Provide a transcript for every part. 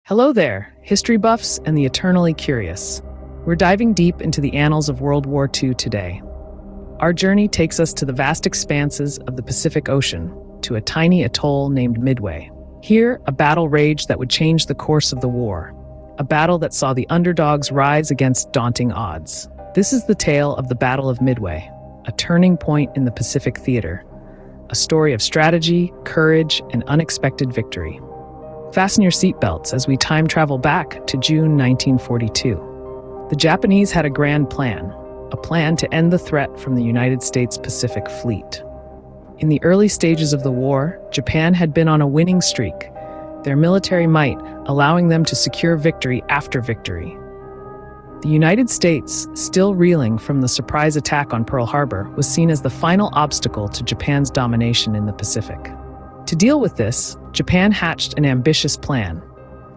Hello there, history buffs and the eternally curious. We're diving deep into the annals of World War II today. Our journey takes us to the vast expanses of the Pacific Ocean, to a tiny atoll named Midway. Here, a battle raged that would change the course of the war. A battle that saw the underdogs rise against daunting odds. This is the tale of the Battle of Midway, a turning point in the Pacific theater. A story of strategy, courage, and unexpected victory. Fasten your seatbelts as we time travel back to June 1942. The Japanese had a grand plan, a plan to end the threat from the United States Pacific Fleet. In the early stages of the war, Japan had been on a winning streak, their military might allowing them to secure victory after victory. The United States, still reeling from the surprise attack on Pearl Harbor, was seen as the final obstacle to Japan's domination in the Pacific. To deal with this, Japan hatched an ambitious plan.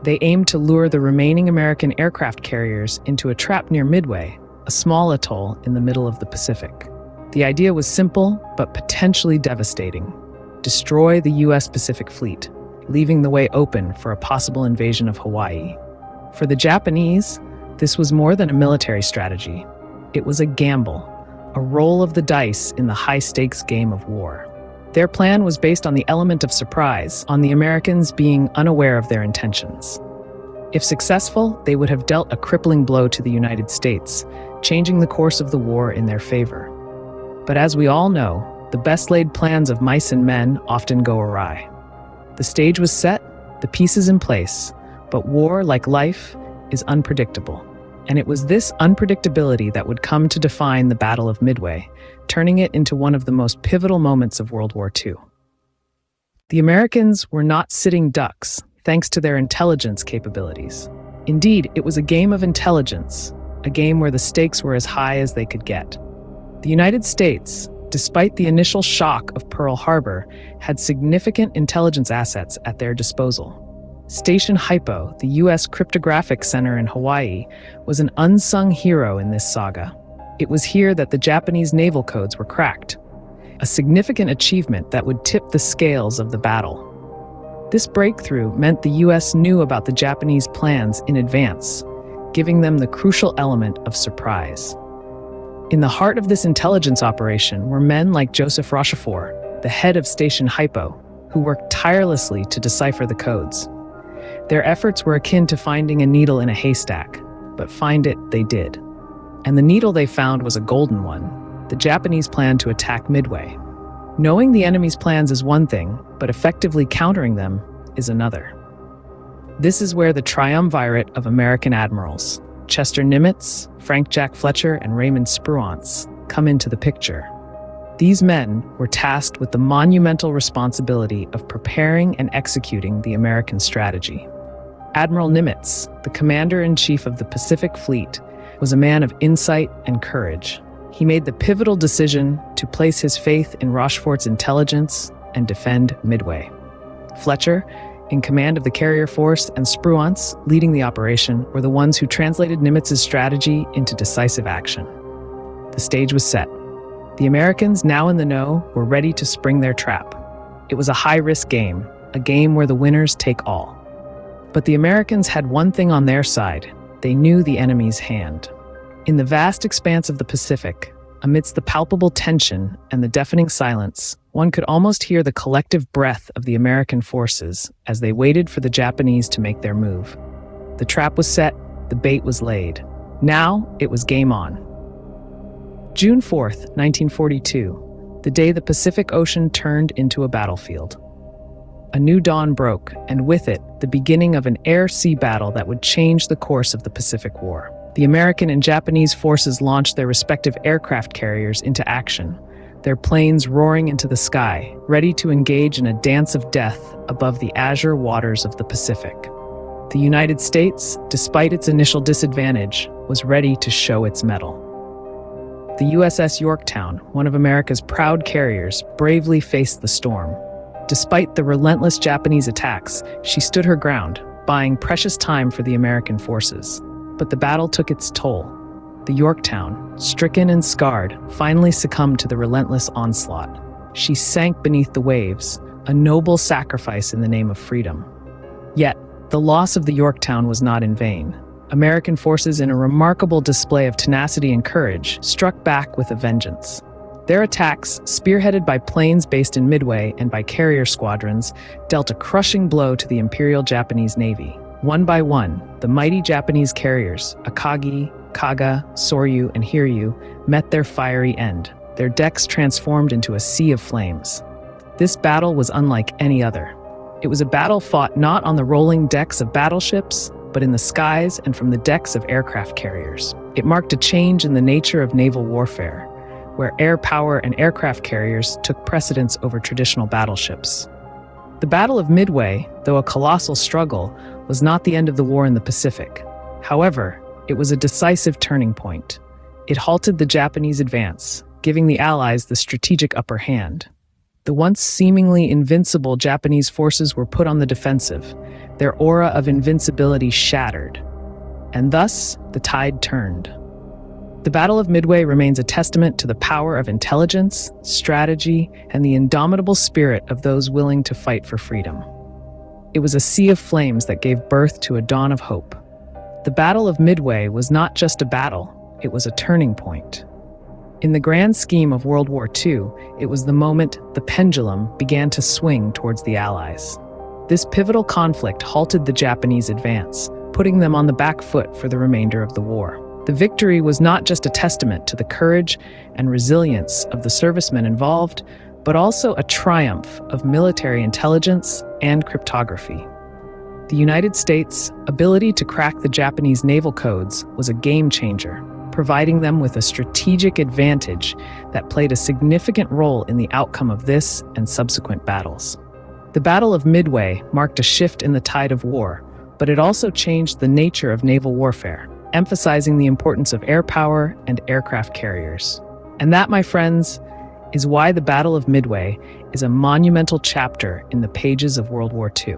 They aimed to lure the remaining American aircraft carriers into a trap near Midway, a small atoll in the middle of the Pacific. The idea was simple, but potentially devastating. Destroy the U.S. Pacific Fleet, leaving the way open for a possible invasion of Hawaii. For the Japanese, this was more than a military strategy. It was a gamble, a roll of the dice in the high-stakes game of war. Their plan was based on the element of surprise, on the Americans being unaware of their intentions. If successful, they would have dealt a crippling blow to the United States, changing the course of the war in their favor. But as we all know, the best-laid plans of mice and men often go awry. The stage was set, the pieces in place, but war, like life, is unpredictable. And it was this unpredictability that would come to define the Battle of Midway, turning it into one of the most pivotal moments of World War II. The Americans were not sitting ducks, thanks to their intelligence capabilities. Indeed, it was a game of intelligence, a game where the stakes were as high as they could get. The United States, despite the initial shock of Pearl Harbor, had significant intelligence assets at their disposal. Station Hypo, the U.S. cryptographic center in Hawaii, was an unsung hero in this saga. It was here that the Japanese naval codes were cracked, a significant achievement that would tip the scales of the battle. This breakthrough meant the U.S. knew about the Japanese plans in advance, giving them the crucial element of surprise. In the heart of this intelligence operation were men like Joseph Rochefort, the head of Station Hypo, who worked tirelessly to decipher the codes. Their efforts were akin to finding a needle in a haystack, but find it they did. And the needle they found was a golden one, the Japanese plan to attack Midway. Knowing the enemy's plans is one thing, but effectively countering them is another. This is where the triumvirate of American admirals, Chester Nimitz, Frank Jack Fletcher, and Raymond Spruance, come into the picture. These men were tasked with the monumental responsibility of preparing and executing the American strategy. Admiral Nimitz, the commander-in-chief of the Pacific Fleet, was a man of insight and courage. He made the pivotal decision to place his faith in Rochefort's intelligence and defend Midway. Fletcher, in command of the carrier force, and Spruance, leading the operation, were the ones who translated Nimitz's strategy into decisive action. The stage was set. The Americans, now in the know, were ready to spring their trap. It was a high-risk game, a game where the winners take all. But the Americans had one thing on their side. They knew the enemy's hand. In the vast expanse of the Pacific, amidst the palpable tension and the deafening silence, one could almost hear the collective breath of the American forces as they waited for the Japanese to make their move. The trap was set, the bait was laid. Now it was game on. June 4th, 1942, the day the Pacific Ocean turned into a battlefield. A new dawn broke, and with it, the beginning of an air-sea battle that would change the course of the Pacific War. The American and Japanese forces launched their respective aircraft carriers into action, their planes roaring into the sky, ready to engage in a dance of death above the azure waters of the Pacific. The United States, despite its initial disadvantage, was ready to show its mettle. The USS Yorktown, one of America's proud carriers, bravely faced the storm. Despite the relentless Japanese attacks, she stood her ground, buying precious time for the American forces. But the battle took its toll. The Yorktown, stricken and scarred, finally succumbed to the relentless onslaught. She sank beneath the waves, a noble sacrifice in the name of freedom. Yet, the loss of the Yorktown was not in vain. American forces, in a remarkable display of tenacity and courage, struck back with a vengeance. Their attacks, spearheaded by planes based in Midway and by carrier squadrons, dealt a crushing blow to the Imperial Japanese Navy. One by one, the mighty Japanese carriers, Akagi, Kaga, Soryu, and Hiryu, met their fiery end, their decks transformed into a sea of flames. This battle was unlike any other. It was a battle fought not on the rolling decks of battleships, but in the skies and from the decks of aircraft carriers. It marked a change in the nature of naval warfare, where air power and aircraft carriers took precedence over traditional battleships. The Battle of Midway, though a colossal struggle, was not the end of the war in the Pacific. However, it was a decisive turning point. It halted the Japanese advance, giving the Allies the strategic upper hand. The once seemingly invincible Japanese forces were put on the defensive, their aura of invincibility shattered, and thus the tide turned. The Battle of Midway remains a testament to the power of intelligence, strategy, and the indomitable spirit of those willing to fight for freedom. It was a sea of flames that gave birth to a dawn of hope. The Battle of Midway was not just a battle, it was a turning point. In the grand scheme of World War II, it was the moment the pendulum began to swing towards the Allies. This pivotal conflict halted the Japanese advance, putting them on the back foot for the remainder of the war. The victory was not just a testament to the courage and resilience of the servicemen involved, but also a triumph of military intelligence and cryptography. The United States' ability to crack the Japanese naval codes was a game changer, providing them with a strategic advantage that played a significant role in the outcome of this and subsequent battles. The Battle of Midway marked a shift in the tide of war, but it also changed the nature of naval warfare, emphasizing the importance of air power and aircraft carriers. And that, my friends, is why the Battle of Midway is a monumental chapter in the pages of World War II.